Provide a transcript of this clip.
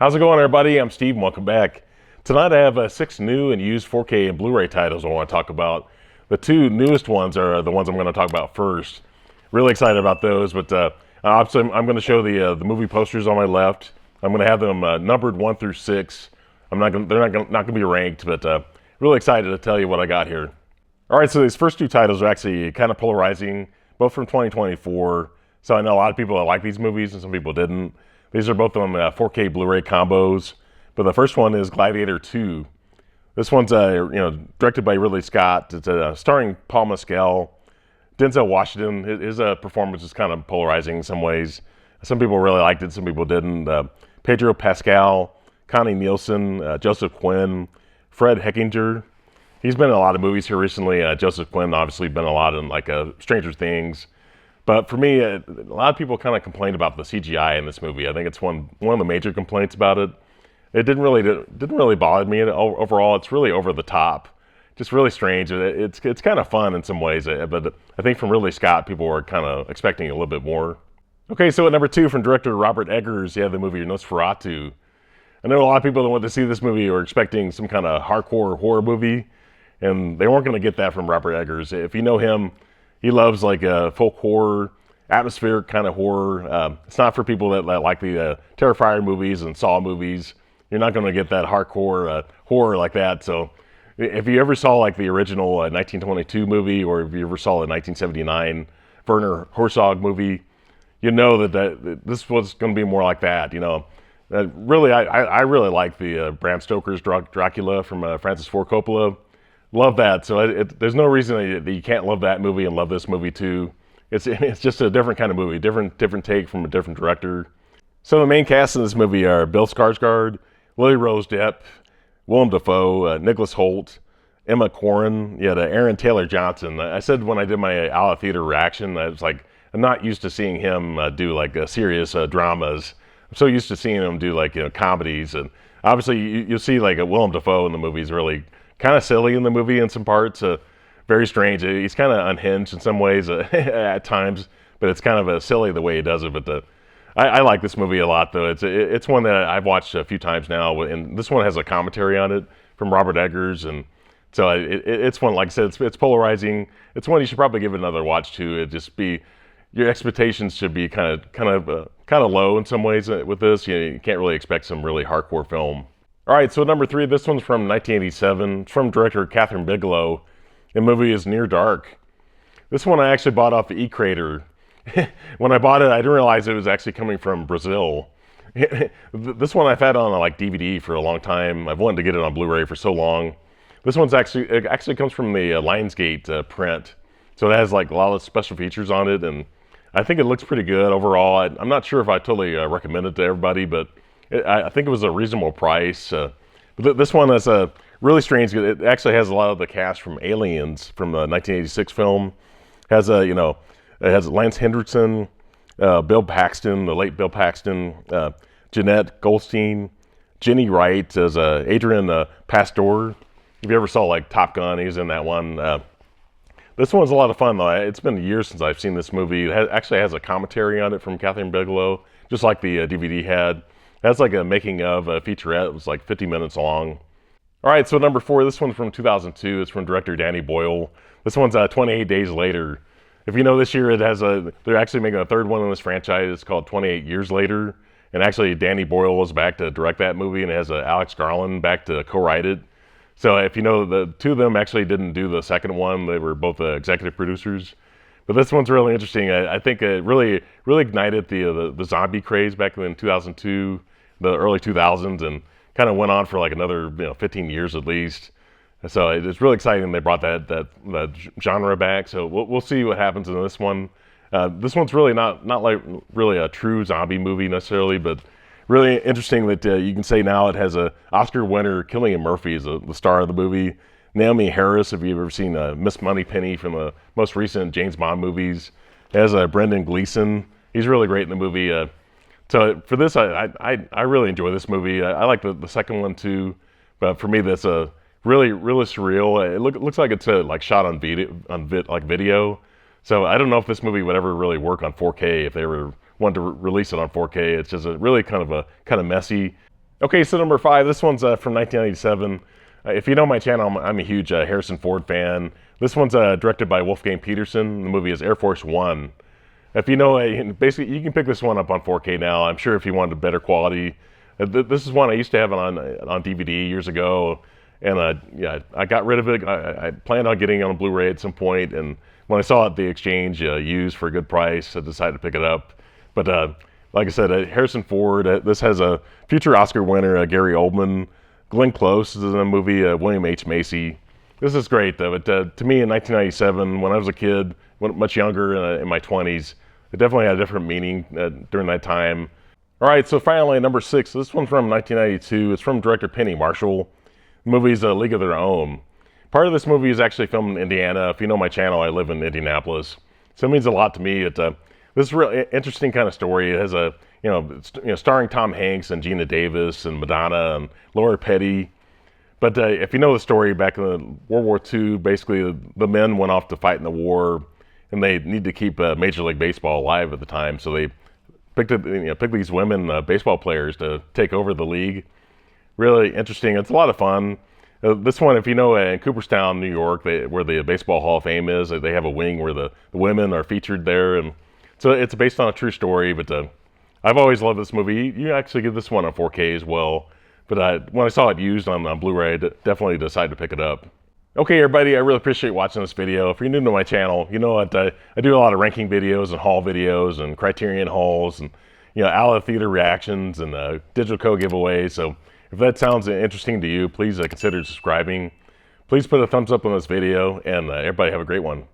How's it going, everybody? I'm Steve, and welcome back. Tonight I have 6 new and used 4K and Blu-ray titles I want to talk about. The 2 newest ones are the ones I'm going to talk about first. Really excited about those, but obviously I'm going to show the movie posters on my left. I'm going to have them numbered 1 through 6. They're not going to be ranked, but really excited to tell you what I got here. All right, so these first 2 titles are actually kind of polarizing, both from 2024. So I know a lot of people that like these movies and some people didn't. These are both on 4K Blu-ray combos, but the first one is Gladiator 2. This one's directed by Ridley Scott. It's starring Paul Mescal, Denzel Washington. His performance is kind of polarizing in some ways. Some people really liked it, some people didn't. Pedro Pascal, Connie Nielsen, Joseph Quinn, Fred Hechinger. He's been in a lot of movies here recently. Joseph Quinn obviously been a lot in Stranger Things. But for me, a lot of people kind of complained about the CGI in this movie. I think it's one of the major complaints about it. It didn't really bother me overall. It's really over the top, just really strange. It's kind of fun in some ways, but I think from Ridley Scott, people were kind of expecting a little bit more. Okay, so at number 2 from director Robert Eggers, you have the movie Nosferatu. I know a lot of people that went to see this movie were expecting some kind of hardcore horror movie, and they weren't going to get that from Robert Eggers. If you know him, he loves folk horror, atmospheric kind of horror. It's not for people that like the Terrifier movies and Saw movies. You're not going to get that hardcore horror like that. So if you ever saw the original 1922 movie, or if you ever saw the 1979 Werner Herzog movie, you know that this was going to be more like that. Really, I really like the Bram Stoker's Dracula from Francis Ford Coppola. Love that. So there's no reason that you can't love that movie and love this movie too. It's just a different kind of movie, different take from a different director. So the main cast in this movie are Bill Skarsgård, Lily Rose Depp, Willem Dafoe, Nicholas Hoult, Emma Corrin, Aaron Taylor Johnson. I said when I did my Out of Theater reaction, I was like, I'm not used to seeing him do serious dramas. I'm so used to seeing him do comedies, and obviously you'll see a Willem Dafoe in the movie is really kind of silly in the movie in some parts, very strange. He's kind of unhinged in some ways at times, but it's kind of silly the way he does it. But I like this movie a lot, though. It's one that I've watched a few times now, and this one has a commentary on it from Robert Eggers, and so it's one, like I said, it's polarizing. It's one you should probably give it another watch to. Your expectations should be kind of low in some ways with this. You can't really expect some really hardcore film. All right, so number 3, this one's from 1987. It's from director Kathryn Bigelow. The movie is Near Dark. This one I actually bought off the E-Crater. When I bought it, I didn't realize it was actually coming from Brazil. This one I've had on DVD for a long time. I've wanted to get it on Blu-ray for so long. This one's actually comes from the Lionsgate print, so it has a lot of special features on it, and I think it looks pretty good overall. I'm not sure if I totally recommend it to everybody, but I think it was a reasonable price. But this one is really strange. It actually has a lot of the cast from Aliens from the 1986 film. It has Lance Henriksen, Bill Paxton, the late Bill Paxton, Jeanette Goldstein, Jenny Wright as Adrian Pastor. If you ever saw Top Gun, he's in that one. This one's a lot of fun, though. It's been years since I've seen this movie. It actually has a commentary on it from Kathryn Bigelow, just like the DVD had. It has a making of a featurette. It was 50 minutes long. All right, so number 4, this one's from 2002. It's from director Danny Boyle. This one's 28 Days Later. If you know, this year they're actually making a third one in this franchise. It's called 28 Years Later. And actually, Danny Boyle was back to direct that movie, and it has Alex Garland back to co-write it. So if you know, the 2 of them actually didn't do the second one. They were both executive producers. But this one's really interesting. I think it really ignited the zombie craze back in 2002, the early 2000s, and kind of went on for another 15 years at least. So it's really exciting they brought that genre back. So we'll see what happens in this one. This one's really not really a true zombie movie necessarily, but really interesting that you can say now it has a Oscar winner, Cillian Murphy, is the star of the movie. Naomi Harris, if you've ever seen Miss Moneypenny from the most recent James Bond movies. It has Brendan Gleeson. He's really great in the movie. So for this, I really enjoy this movie. I like the second one too, but for me, that's a really surreal. It looks like it's shot on video. So I don't know if this movie would ever really work on 4K if they were wanted to release it on 4K. It's just a really kind of messy. Okay, so number 5, this one's from 1997. If you know my channel, I'm a huge Harrison Ford fan. This one's directed by Wolfgang Peterson. The movie is Air Force One. If you know, basically, you can pick this one up on 4K now. I'm sure if you wanted better quality. This is one I used to have on DVD years ago, and yeah, I got rid of it. I planned on getting it on Blu-ray at some point, and when I saw it at the exchange used for a good price, I decided to pick it up. But like I said, Harrison Ford. This has a future Oscar winner, Gary Oldman. Glenn Close is in the movie. William H. Macy. This is great, though. But to me, in 1997, when I was a kid, much younger, in my 20s, it definitely had a different meaning during that time. All right, so finally, number 6. This one's from 1992. It's from director Penny Marshall. The movie's A League of Their Own. Part of this movie is actually filmed in Indiana. If you know my channel, I live in Indianapolis, so it means a lot to me. This is a really interesting kind of story. It has starring Tom Hanks and Gina Davis and Madonna and Laura Petty. But if you know the story, back in World War II, basically the men went off to fight in the war, and they need to keep Major League Baseball alive at the time. So they picked these women baseball players to take over the league. Really interesting. It's a lot of fun. This one, if you know, in Cooperstown, New York, where the Baseball Hall of Fame is, they have a wing where the women are featured there, and so it's based on a true story. But I've always loved this movie. You actually get this one on 4K as well. But when I saw it used on Blu-ray, I definitely decided to pick it up. Okay, everybody, I really appreciate watching this video. If you're new to my channel, you know what, I do a lot of ranking videos and haul videos and Criterion hauls and out of theater reactions and digital code giveaways. So if that sounds interesting to you, please consider subscribing. Please put a thumbs up on this video, and everybody have a great one.